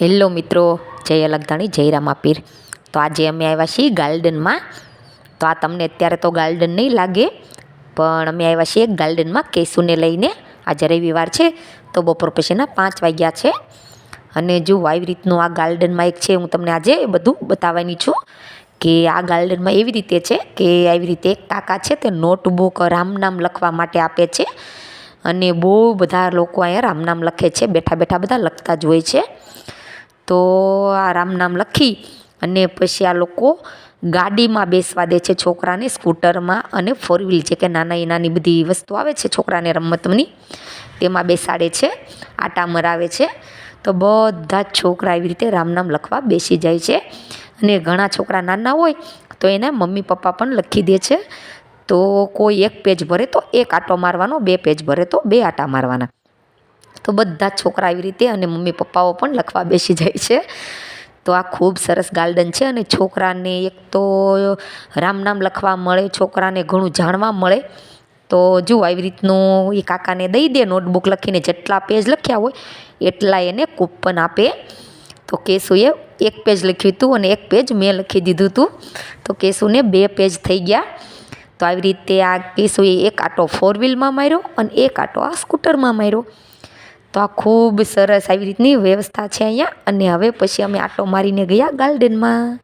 Hello મિત્રો, જય અલગધાણી જય રામાપીર. તો આજે અમે આવ્યા છીએ ગાર્ડનમાં. તો આ તમને અત્યારે તો ગાર્ડન નહીં લાગે, પણ અમે આવ્યા છીએ ગાર્ડનમાં કેસુને લઈને. આજે રવિવાર છે તો બપોર પછીના 5 વાગ્યા છે. અને જો આવી રીતનું આ ગાર્ડનમાં એક છે, હું તમને આજે બધું બતાવવાની છું કે આ ગાર્ડનમાં એવી રીતે છે કે આવી રીતે એક કાકા છે તે નોટબુક રામ નામ લખવા માટે આપે છે. અને બહુ બધા લોકો અહીંયા રામ નામ લખે છે, બેઠા બેઠા બધા લખતા જ હોય છે. તો આ રામ નામ લખી અને પછી આ લોકો ગાડીમાં બેસવા દે છે છોકરાને, સ્કૂટરમાં અને 4 વ્હીલ જે કે નાની બધી વસ્તુ આવે છે છોકરાને રમતની, તેમાં બેસાડે છે, આટા મરાવે છે. તો બધા જ છોકરા એવી રીતે રામ નામ લખવા બેસી જાય છે. અને ઘણા છોકરા નાના હોય તો એના મમ્મી પપ્પા પણ લખી દે છે. તો કોઈ 1 પેજ ભરે તો 1 આંટો મારવાનો, 2 પેજ ભરે તો 2 આંટા મારવાના. તો બધા જ છોકરા આવી રીતે અને મમ્મી પપ્પાઓ પણ લખવા બેસી જાય છે. તો આ ખૂબ સરસ ગાર્ડન છે અને છોકરાને એક તો રામ નામ લખવા મળે, છોકરાને ઘણું જાણવા મળે. તો જુઓ આવી રીતનું એ કાકાને દઈ દે નોટબુક લખીને, જેટલા પેજ લખ્યા હોય એટલા એને કૂપન આપે. તો કેશુએ 1 પેજ લખ્યું હતું અને 1 પેજ મેં લખી દીધું હતું. તો કેશુને 2 પેજ થઈ ગયા. તો આવી રીતે આ કેશુએ 1 આંટો 4 વ્હીલમાં માર્યો અને 1 આંટો આ સ્કૂટરમાં માર્યો. તો આ ખૂબ સરસ આવી રીતની વ્યવસ્થા છે અહીંયા. અને હવે પછી અમે આંટો મારીને ગયા ગાર્ડનમાં.